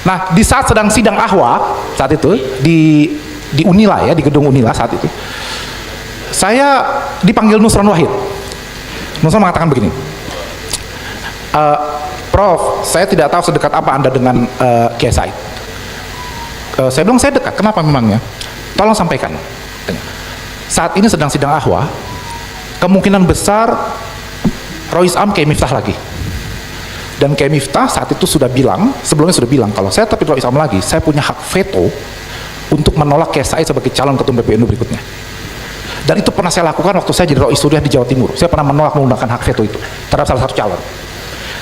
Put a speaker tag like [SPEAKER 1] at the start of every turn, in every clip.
[SPEAKER 1] Nah, di saat sedang sidang ahwa saat itu di Unila ya, di gedung Unila saat itu, saya dipanggil Nusron Wahid. Nusron mengatakan begini, Prof, saya tidak tahu sedekat apa Anda dengan Kiai Said. Saya bilang saya dekat, kenapa memangnya? Tolong sampaikan. Saat ini sedang sidang ahwa, kemungkinan besar Rois Am Kiai Miftah lagi. Dan Kiai Miftah saat itu sudah bilang, sebelumnya sudah bilang, kalau saya tapi Rois Am lagi, saya punya hak veto untuk menolak Kiai Said sebagai calon ketua PBNU berikutnya. Dan itu pernah saya lakukan waktu saya jadi Rois Suriah di Jawa Timur. Saya pernah menolak menggunakan hak veto itu terhadap salah satu calon.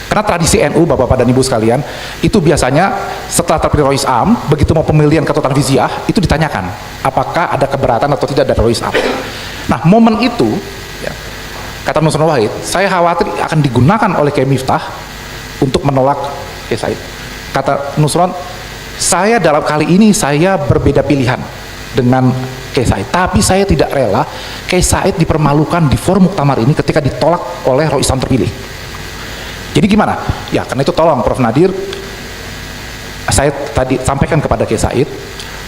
[SPEAKER 1] Karena tradisi NU, Bapak-Bapak dan Ibu sekalian, itu biasanya setelah terpilih Rois Am, begitu mau pemilihan ketua Tanfiziah, itu ditanyakan apakah ada keberatan atau tidak dari Rois Am. Nah, momen itu, ya, kata Nusron Wahid, saya khawatir akan digunakan oleh Kiai Miftah untuk menolak Kiai Said. Kata Nusron, saya dalam kali ini saya berbeda pilihan dengan Kiai Said, tapi saya tidak rela Kiai Said dipermalukan di forum muktamar ini ketika ditolak oleh Rois Am terpilih. Jadi gimana? Ya karena itu tolong Prof Nadir, saya tadi sampaikan kepada Kiai Said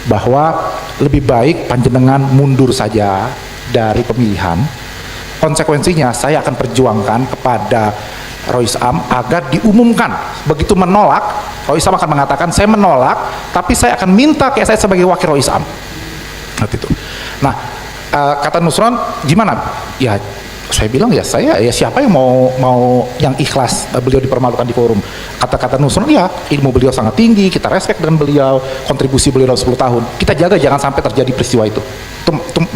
[SPEAKER 1] bahwa lebih baik panjenengan mundur saja dari pemilihan. Konsekuensinya saya akan perjuangkan kepada Rois Am agar diumumkan. Begitu menolak, Rois Am akan mengatakan saya menolak, tapi saya akan minta Kiai Said sebagai wakil Rois Am. Nah, kata Nusron, gimana? Ya saya bilang ya saya ya siapa yang mau yang ikhlas beliau dipermalukan di forum. Kata-kata Nusron, ya ilmu beliau sangat tinggi, kita respect dengan beliau, kontribusi beliau dalam 10 tahun, kita jaga jangan sampai terjadi peristiwa itu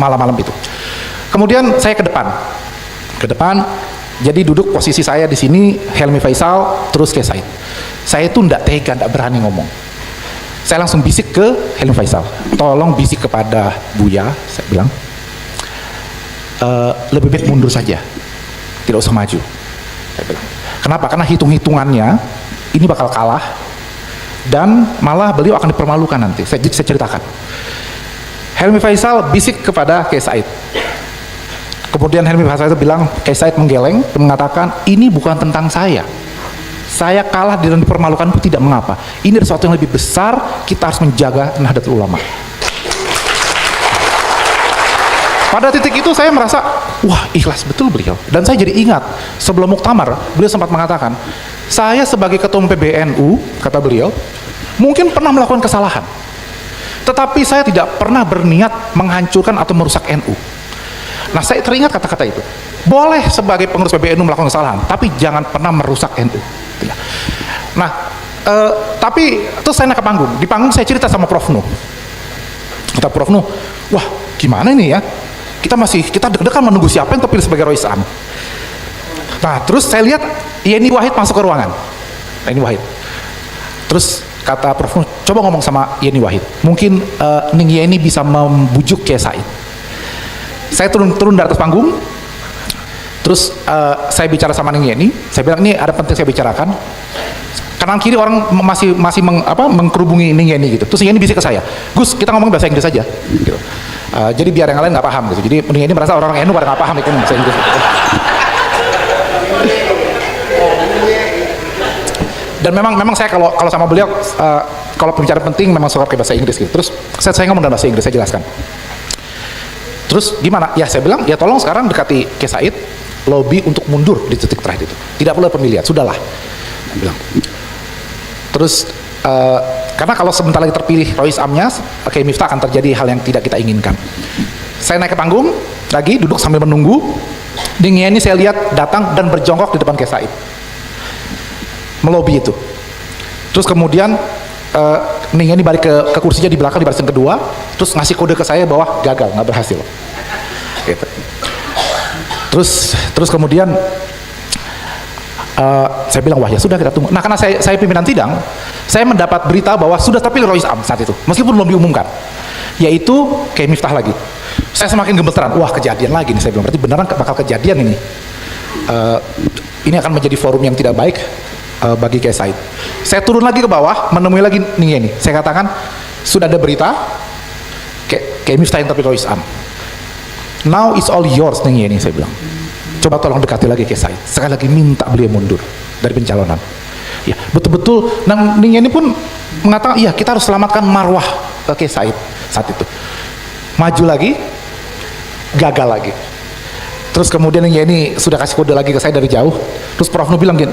[SPEAKER 1] malam-malam itu. Kemudian saya ke depan, jadi duduk posisi saya di sini, Helmi Faisal terus Kiai Said. Saya itu tidak tega, tidak berani ngomong. Saya langsung bisik ke Helmi Faisal, tolong bisik kepada Buya, saya bilang, lebih baik mundur saja, tidak usah maju. Saya bilang. Kenapa? Karena hitung-hitungannya ini bakal kalah dan malah beliau akan dipermalukan nanti. Saya ceritakan. Helmi Faisal bisik kepada Kiai Said. Kemudian Helmi Faisal itu bilang, Kiai Said menggeleng dan mengatakan, ini bukan tentang saya. Saya kalah dan dipermalukan itu tidak mengapa. Ini ada sesuatu yang lebih besar, kita harus menjaga Nahdlatul Ulama. Pada titik itu saya merasa, wah ikhlas betul beliau. Dan saya jadi ingat, sebelum muktamar, beliau sempat mengatakan, saya sebagai ketua PBNU, kata beliau, mungkin pernah melakukan kesalahan. Tetapi saya tidak pernah berniat menghancurkan atau merusak NU. Nah, saya teringat kata-kata itu. Boleh sebagai pengurus PBNU melakukan kesalahan, tapi jangan pernah merusak NU. Nah, tapi terus saya naik ke panggung. Di panggung saya cerita sama Prof Nuh. Kata Prof Nuh, wah gimana ini ya? Kita deg-degan menunggu siapa yang terpilih sebagai Rois Am. Nah, terus saya lihat Yeni Wahid masuk ke ruangan. Yeni Wahid. Terus kata Prof Nuh, coba ngomong sama Yeni Wahid. Mungkin Ning Yeni bisa membujuk Kiai Said. Saya turun dari atas panggung. Terus saya bicara sama Ning Yeni. Saya bilang ini ada penting saya bicarakan. Kanan kiri orang masih mengkerubungi Ning Yeni gitu. Terus Ning Yeni bisik ke saya, Gus kita ngomong bahasa Inggris saja. Gitu. Jadi biar yang lain nggak paham gitu. Jadi Ning Yeni merasa orang-orang NU pada nggak paham itu bahasa Inggris. Gitu. Dan memang saya kalau sama beliau kalau pembicaraan penting memang suka pakai bahasa Inggris gitu. Terus saya ngomong dalam bahasa Inggris, saya jelaskan. Terus gimana? Ya saya bilang, ya tolong sekarang dekati Kiai Said, lobby untuk mundur di titik terakhir itu. Tidak perlu pemilihan, sudahlah. Saya bilang. Terus karena kalau sebentar lagi terpilih Rois Amnya, Kiai Miftah akan terjadi hal yang tidak kita inginkan. Saya naik ke panggung, lagi duduk sambil menunggu. Ning Yeni saya lihat datang dan berjongkok di depan Kiai Said, melobi itu. Terus kemudian Ning Yeni balik ke kursinya di belakang di barisan kedua, terus ngasih kode ke saya bahwa gagal, nggak berhasil. Gitu. Terus kemudian saya bilang, wah ya sudah kita tunggu. Nah karena saya pimpinan sidang, saya mendapat berita bahwa sudah terpilih Rois Am saat itu, meskipun belum diumumkan, yaitu Kiai Miftah lagi. Saya semakin gemeteran, wah kejadian lagi nih, saya bilang, berarti beneran bakal kejadian ini. Ini akan menjadi forum yang tidak baik bagi Kiai Said. Saya turun lagi ke bawah, menemui lagi Ning Yeni. Saya katakan, sudah ada berita, Kiai Miftah yang terpilih Rois Am. Now it's all yours Ning Yeni, saya bilang. Coba tolong dekati lagi Kiai Said. Sekali lagi minta beliau mundur dari pencalonan. Ya, betul-betul Ning Yeni pun mengatakan, iya kita harus selamatkan marwah Kiai Said saat itu. Maju lagi, gagal lagi. Terus kemudian ya ini sudah kasih kode lagi ke saya dari jauh. Terus Prof Nu bilang gini,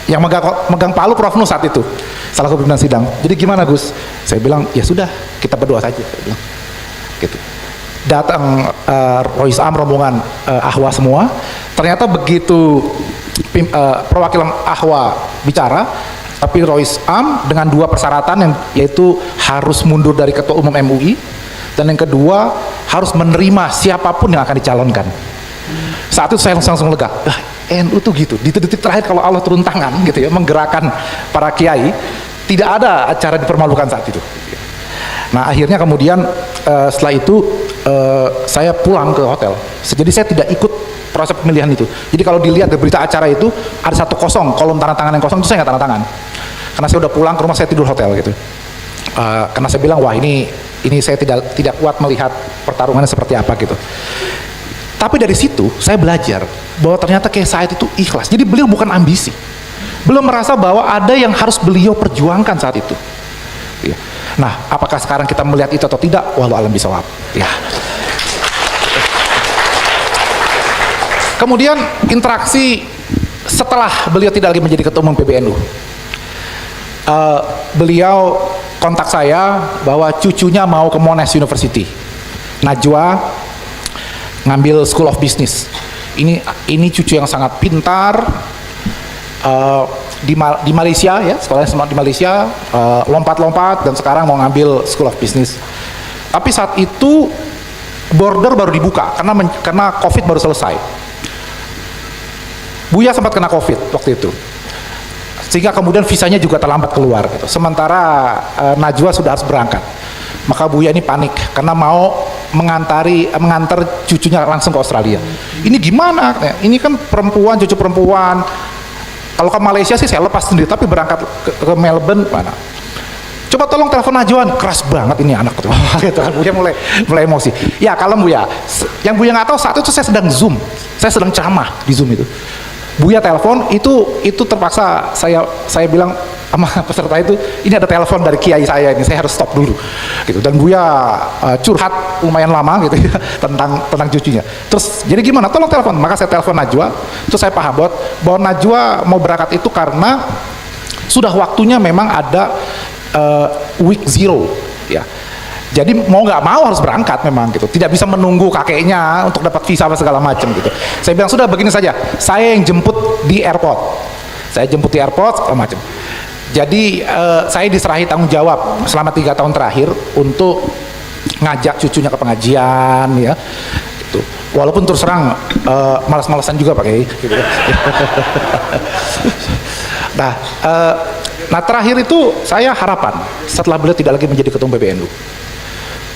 [SPEAKER 1] yang megang palu Prof Nu saat itu, salah satu pimpinan sidang. Jadi gimana Gus? Saya bilang ya sudah, kita berdoa saja. Saya bilang gitu. Datang Rois Am, rombongan Ahwa semua. Ternyata begitu perwakilan Ahwa bicara, tapi Rois Am dengan 2 persyaratan, yang yaitu harus mundur dari ketua umum MUI, dan yang kedua harus menerima siapapun yang akan dicalonkan. Saat itu saya langsung lega. NU tuh gitu, di detik terakhir kalau Allah turun tangan gitu ya, menggerakkan para kiai, tidak ada acara dipermalukan saat itu. Nah akhirnya kemudian setelah itu saya pulang ke hotel. Jadi saya tidak ikut proses pemilihan itu. Jadi kalau dilihat di berita acara itu ada 1 kosong, kolom tanda tangan yang kosong itu saya nggak tanda tangan. Karena saya udah pulang ke rumah, saya tidur hotel gitu. Karena saya bilang wah ini saya tidak kuat melihat pertarungannya seperti apa gitu. Tapi dari situ saya belajar bahwa ternyata Kiai Said itu ikhlas. Jadi beliau bukan ambisi. Belum merasa bahwa ada yang harus beliau perjuangkan saat itu. Ya. Nah, apakah sekarang kita melihat itu atau tidak? Wallahu a'lam bishawab. Ya. Kemudian interaksi setelah beliau tidak lagi menjadi ketua umum PBNU. Beliau kontak saya bahwa cucunya mau ke Monash University. Najwa ngambil School of Business. Ini cucu yang sangat pintar, di Malaysia ya, sekolahnya semua di Malaysia, lompat-lompat dan sekarang mau ngambil School of Business. Tapi saat itu border baru dibuka karena COVID baru selesai. Buya sempat kena COVID waktu itu, sehingga kemudian visanya juga terlambat keluar gitu. Sementara Najwa sudah harus berangkat. Maka Buya ini panik karena mau mengantar cucunya langsung ke Australia. Ini gimana? Ini kan perempuan, cucu perempuan. Kalau ke Malaysia sih saya lepas sendiri, tapi berangkat ke Melbourne mana? Coba tolong telepon Najwa, keras banget ini anak gitu. Buya mulai emosi. Ya kalem Buya. Yang Buya nggak tahu saat itu saya sedang Zoom, saya sedang ceramah di Zoom itu. Buya telepon itu terpaksa saya bilang sama peserta itu, ini ada telepon dari kiai saya ini, saya harus stop dulu gitu. Dan Buya curhat lumayan lama gitu ya tentang cucunya. Terus jadi gimana, tolong telepon. Maka saya telepon Najwa. Terus saya paham bahwa Najwa mau berangkat itu karena sudah waktunya memang ada week 0 ya. Jadi mau nggak mau harus berangkat memang gitu, tidak bisa menunggu kakeknya untuk dapat visa apa segala macam gitu. Saya bilang sudah begini saja, saya yang jemput di airport, segala macam. Jadi saya diserahi tanggung jawab selama 3 tahun terakhir untuk ngajak cucunya ke pengajian ya. Gitu. Walaupun terus terang malas-malasan juga Pak Kiai. Gitu. Nah terakhir itu saya harapan setelah beliau tidak lagi menjadi ketua PBNU.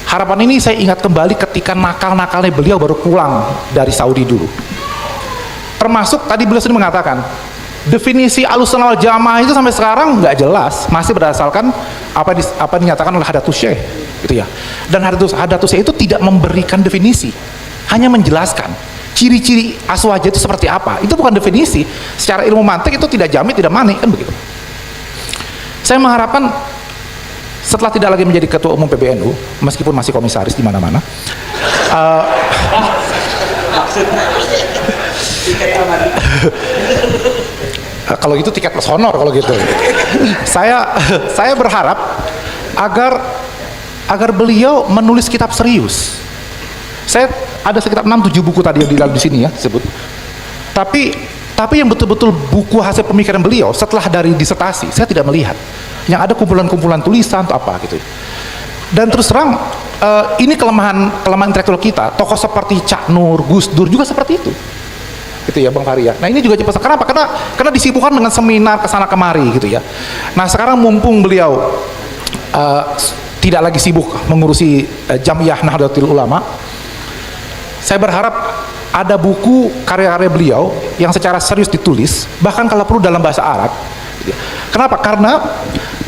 [SPEAKER 1] Harapan ini saya ingat kembali ketika nakal-nakalnya beliau baru pulang dari Saudi dulu. Termasuk tadi beliau sendiri mengatakan definisi Ahlussunnah wal Jamaah itu sampai sekarang nggak jelas, masih berdasarkan apa dinyatakan oleh Hadatus Syekh gitu ya. Dan Hadatus Syekh itu tidak memberikan definisi, hanya menjelaskan ciri-ciri aswaja itu seperti apa. Itu bukan definisi. Secara ilmu mantik itu tidak jamin, tidak manik kan begitu. Saya mengharapkan setelah tidak lagi menjadi ketua umum PBNU, meskipun masih komisaris di mana-mana, kalau gitu tiket plus honor kalau gitu. Saya berharap agar beliau menulis kitab serius. Saya ada sekitar 6-7 buku tadi yang di dalam di sini ya sebut. Tapi yang betul-betul buku hasil pemikiran beliau setelah dari disertasi saya tidak melihat. Yang ada kumpulan-kumpulan tulisan atau apa gitu. Dan terus terang ini kelemahan intelektual kita. Tokoh seperti Cak Nur, Gus Dur juga seperti itu. Gitu ya Bang Fahri ya. Nah ini juga cepat. Kenapa? Karena disibukkan dengan seminar kesana kemari gitu ya. Nah sekarang mumpung beliau tidak lagi sibuk mengurusi Jamiyah Nahdlatul Ulama, saya berharap ada buku karya-karya beliau yang secara serius ditulis, bahkan kalau perlu dalam bahasa Arab. Kenapa? Karena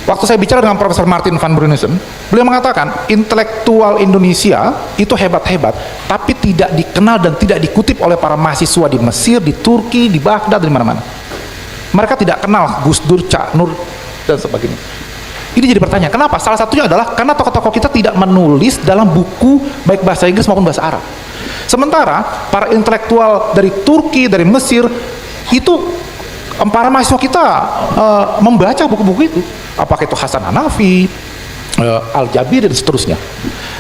[SPEAKER 1] waktu saya bicara dengan Profesor Martin van Brunism, beliau mengatakan intelektual Indonesia itu hebat-hebat, tapi tidak dikenal dan tidak dikutip oleh para mahasiswa di Mesir, di Turki, di Baghdad, di mana-mana. Mereka tidak kenal Gus Dur, Cak Nur dan sebagainya. Ini jadi pertanyaan, kenapa? Salah satunya adalah karena tokoh-tokoh kita tidak menulis dalam buku baik bahasa Inggris maupun bahasa Arab. Sementara para intelektual dari Turki, dari Mesir, itu para mahasiswa kita membaca buku-buku itu. Apakah itu Hasan Hanafi, Al-Jabiri, dan seterusnya.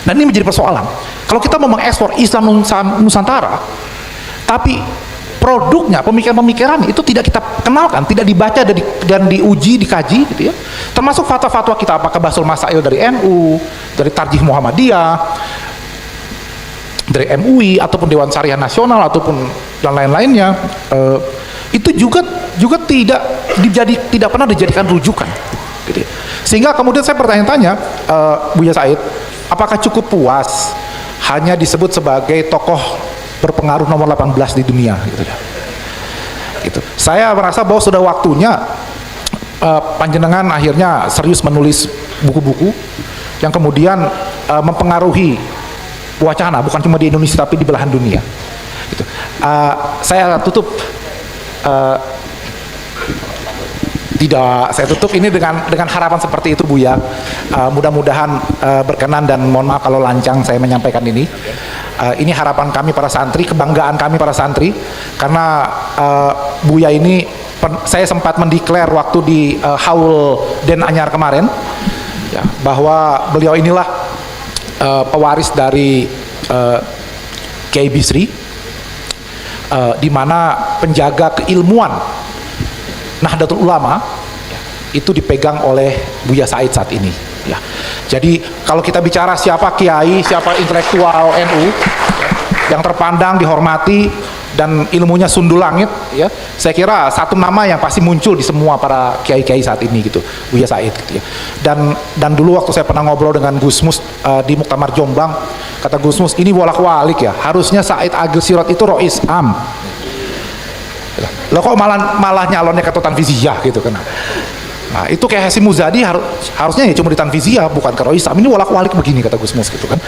[SPEAKER 1] Nah, ini menjadi persoalan. Kalau kita mau mengekspor Islam Nusantara, tapi produknya, pemikiran-pemikiran itu tidak kita kenalkan, tidak dibaca dan diuji, dikaji, gitu ya. Termasuk fatwa-fatwa kita, apakah Basul Masail dari NU, dari Tarjih Muhammadiyah, dari MUI, ataupun Dewan Syariah Nasional, ataupun dan lain-lainnya, itu juga tidak pernah dijadikan rujukan. Gitu ya. Sehingga kemudian saya bertanya-tanya, Buya Said, apakah cukup puas hanya disebut sebagai tokoh berpengaruh nomor 18 di dunia, gitu ya. Gitu. Saya merasa bahwa sudah waktunya panjenengan akhirnya serius menulis buku-buku yang kemudian mempengaruhi wacana, bukan cuma di Indonesia tapi di belahan dunia. Gitu. Saya tutup ini dengan harapan seperti itu, Buya. Mudah-mudahan berkenan, dan mohon maaf kalau lancang saya menyampaikan ini. Ini harapan kami para santri, kebanggaan kami para santri, karena Buya ini saya sempat mendeklar waktu di Haul Den Anyar kemarin, ya, bahwa beliau inilah pewaris dari Kiai Bisri, di mana penjaga keilmuan Nahdlatul Ulama itu dipegang oleh Buya Said saat ini, ya. Jadi kalau kita bicara siapa kiai, siapa intelektual NU yang terpandang, dihormati, dan ilmunya sundul langit, ya, saya kira satu nama yang pasti muncul di semua para kiai-kiai saat ini, gitu, Buya Said, gitu ya. Dan dulu waktu saya pernah ngobrol dengan Gus Mus di Muktamar Jombang, kata Gus Mus, ini bolak-balik ya, harusnya Said Agil Sirot itu Rois Am. Loh kok malah nyalonnya ke Tanfiziyah, gitu kan. Nah, itu kayak Hasyim Muzadi harusnya ya cuma di Tanfiziyah, bukan ke Rois Am. Ini bolak-balik begini, kata Gus Mus, gitu kan.